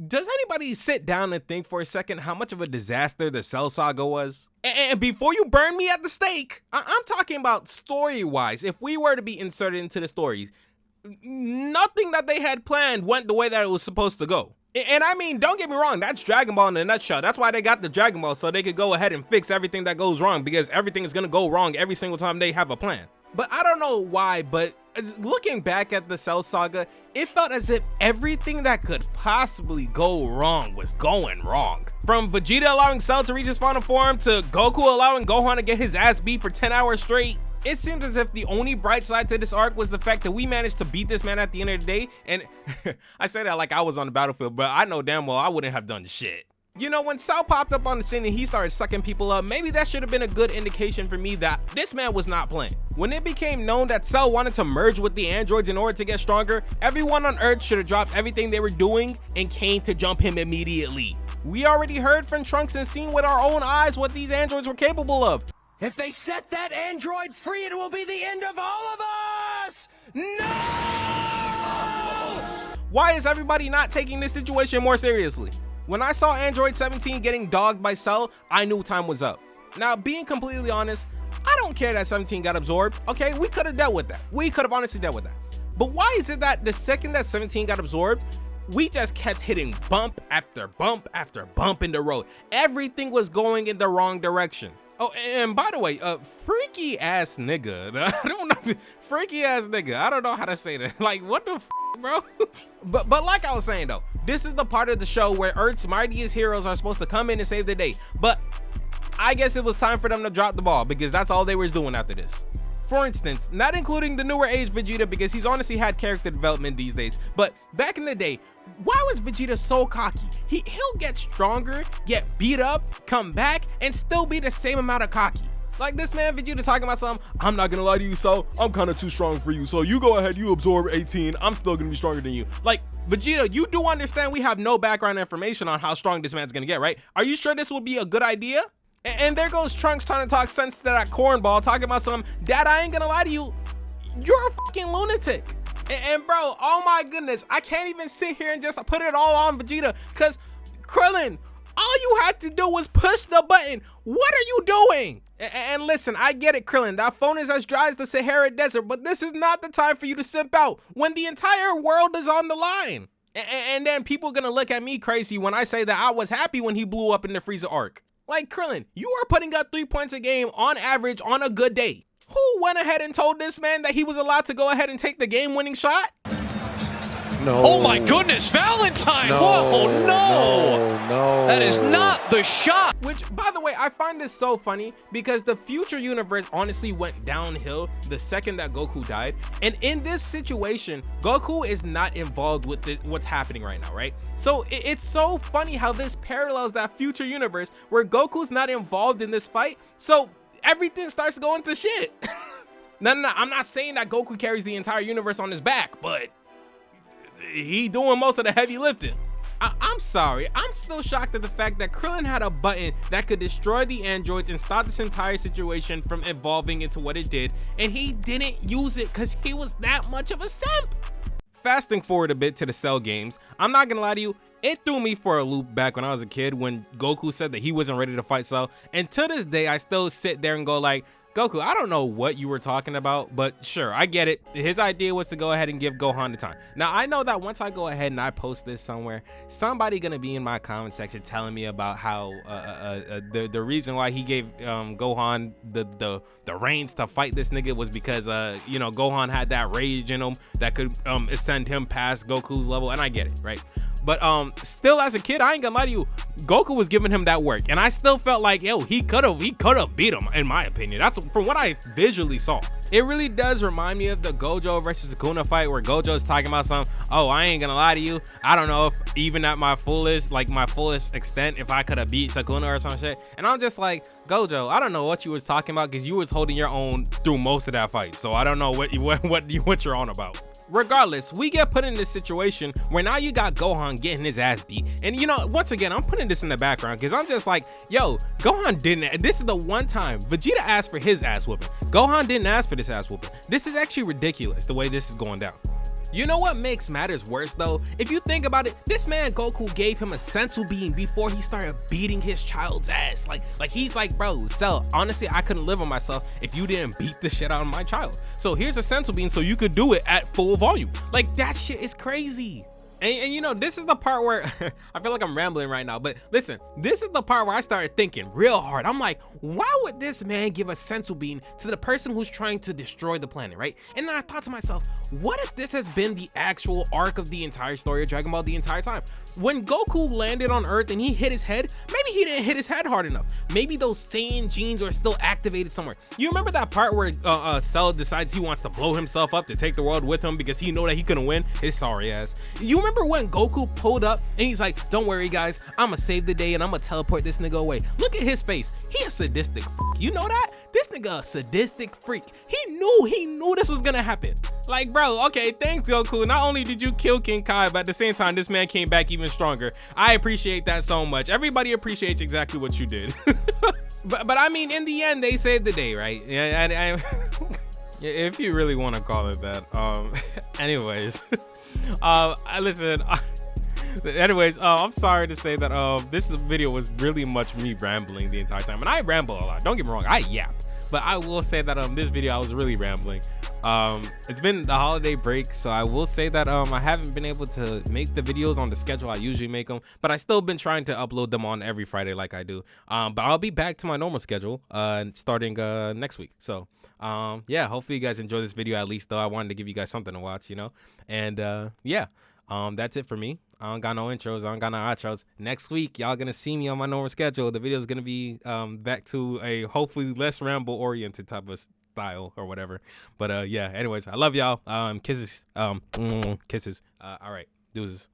Does anybody sit down and think for a second how much of a disaster the Cell Saga was? And before you burn me at the stake, I'm talking about story-wise. If we were to be inserted into the stories, nothing that they had planned went the way that it was supposed to go. And I mean, don't get me wrong, that's Dragon Ball in a nutshell. That's why they got the Dragon Ball, so they could go ahead and fix everything that goes wrong, because everything is gonna go wrong every single time they have a plan. But I don't know why, but looking back at the Cell Saga, it felt as if everything that could possibly go wrong was going wrong. From Vegeta allowing Cell to reach his final form, to Goku allowing Gohan to get his ass beat for 10 hours straight. It seems as if the only bright side to this arc was the fact that we managed to beat this man at the end of the day. And I say that like I was on the battlefield, but I know damn well I wouldn't have done shit. You know, when Cell popped up on the scene and he started sucking people up, maybe that should have been a good indication for me that this man was not playing. When it became known that Cell wanted to merge with the androids in order to get stronger, everyone on Earth should have dropped everything they were doing and came to jump him immediately. We already heard from Trunks and seen with our own eyes what these androids were capable of. If they set that android free, it will be the end of all of us! No! Why is everybody not taking this situation more seriously? When I saw Android 17 getting dogged by Cell, I knew time was up. Now, being completely honest, I don't care that 17 got absorbed, okay? We could have dealt with that. We could have honestly dealt with that. But why is it that the second that 17 got absorbed, we just kept hitting bump after bump after bump in the road? Everything was going in the wrong direction. Oh, and by the way, freaky ass nigga. I don't know, freaky ass nigga. I don't know how to say that. Like, what the f, bro? but like I was saying though, this is the part of the show where Earth's mightiest heroes are supposed to come in and save the day. But I guess it was time for them to drop the ball, because that's all they was doing after this. For instance, not including the newer age Vegeta, because he's honestly had character development these days, but back in the day, why was Vegeta so cocky? He'll get stronger, get beat up, come back, and still be the same amount of cocky. Like this man Vegeta talking about something, I'm not gonna lie to you, so I'm kind of too strong for you, so you go ahead, you absorb 18, I'm still gonna be stronger than you. Like, Vegeta, you do understand we have no background information on how strong this man's gonna get, right? Are you sure this would be a good idea? And there goes Trunks trying to talk sense to that cornball, talking about some, Dad, I ain't gonna lie to you, you're a fucking lunatic. And bro, oh my goodness, I can't even sit here and just put it all on Vegeta, because Krillin, all you had to do was push the button. What are you doing? And listen, I get it, Krillin, that phone is as dry as the Sahara Desert, but this is not the time for you to simp out when the entire world is on the line. And then people are gonna look at me crazy when I say that I was happy when he blew up in the Frieza arc. Like, Krillin, you are putting up 3 points a game on average on a good day. Who went ahead and told this man that he was allowed to go ahead and take the game-winning shot? No. Oh my goodness, Valentine! No, whoa, no! No. That is not the shot! Which, by the way, I find this so funny because the future universe honestly went downhill the second that Goku died. And in this situation, Goku is not involved with what's happening right now, right? So it's so funny how this parallels that future universe where Goku's not involved in this fight. So everything starts going to shit. No, I'm not saying that Goku carries the entire universe on his back, but he doing most of the heavy lifting. I'm sorry, I'm still shocked at the fact that Krillin had a button that could destroy the androids and stop this entire situation from evolving into what it did, and he didn't use it because he was that much of a simp. Fasting forward a bit to the Cell games, I'm not gonna lie to you, it threw me for a loop back when I was a kid when Goku said that he wasn't ready to fight Cell, and to this day I still sit there and go like, Goku, I don't know what you were talking about, but sure, I get it. His idea was to go ahead and give Gohan the time. Now, I know that once I go ahead and I post this somewhere, somebody gonna be in my comment section telling me about how the reason why he gave Gohan the reins to fight this nigga was because you know, Gohan had that rage in him that could ascend him past Goku's level, and I get it, right? But still, as a kid, I ain't gonna lie to you, Goku was giving him that work, and I still felt like, yo, he could have beat him, in my opinion. That's from what I visually saw. It really does remind me of the Gojo versus Sukuna fight where Gojo's talking about something, oh, I ain't gonna lie to you, I don't know if even at my fullest extent, if I could have beat Sukuna or some shit. And I'm just like, Gojo, I don't know what you was talking about because you was holding your own through most of that fight. So I don't know what you're on about. Regardless, we get put in this situation where now you got Gohan getting his ass beat. And you know, once again, I'm putting this in the background because I'm just like, yo, Gohan didn't, this is the one time Vegeta asked for his ass whooping. Gohan didn't ask for this ass whooping. This is actually ridiculous the way this is going down. You know what makes matters worse though? If you think about it, this man Goku gave him a sensu bean before he started beating his child's ass. Like he's like, bro, Cell, honestly, I couldn't live on myself if you didn't beat the shit out of my child. So here's a sensu bean so you could do it at full volume. Like that shit is crazy. And you know, this is the part where I feel like I'm rambling right now, but listen, this is the part where I started thinking real hard. I'm like, why would this man give a sensu bean to the person who's trying to destroy the planet, right? And then I thought to myself, what if this has been the actual arc of the entire story of Dragon Ball the entire time? When Goku landed on Earth and he hit his head, maybe he didn't hit his head hard enough. Maybe those Saiyan genes are still activated somewhere. You remember that part where Cell decides he wants to blow himself up to take the world with him because he know that he couldn't win? His sorry ass. You remember when Goku pulled up and he's like, don't worry guys, I'ma save the day and I'ma teleport this nigga away. Look at his face. He a sadistic f. You know that? This nigga a sadistic freak. He knew this was gonna happen. Like, bro, okay, thanks Goku. Not only did you kill King Kai, but at the same time, this man came back even stronger. I appreciate that so much. Everybody appreciates exactly what you did. but I mean, in the end, they saved the day, right? Yeah, if you really want to call it that. Anyways, listen. Anyways, I'm sorry to say that this video was really much me rambling the entire time, and I ramble a lot. Don't get me wrong, I yap, but I will say that this video I was really rambling. It's been the holiday break, so I will say that I haven't been able to make the videos on the schedule I usually make them, but I still been trying to upload them on every Friday like I do. But I'll be back to my normal schedule starting next week. So yeah, hopefully you guys enjoy this video at least, though. I wanted to give you guys something to watch, you know. And yeah, that's it for me. I don't got no intros, I don't got no outros. Next week, y'all gonna see me on my normal schedule. The video is gonna be back to a hopefully less ramble oriented type of style or whatever. But yeah, anyways, I love y'all. Kisses. Kisses. All right, deuces.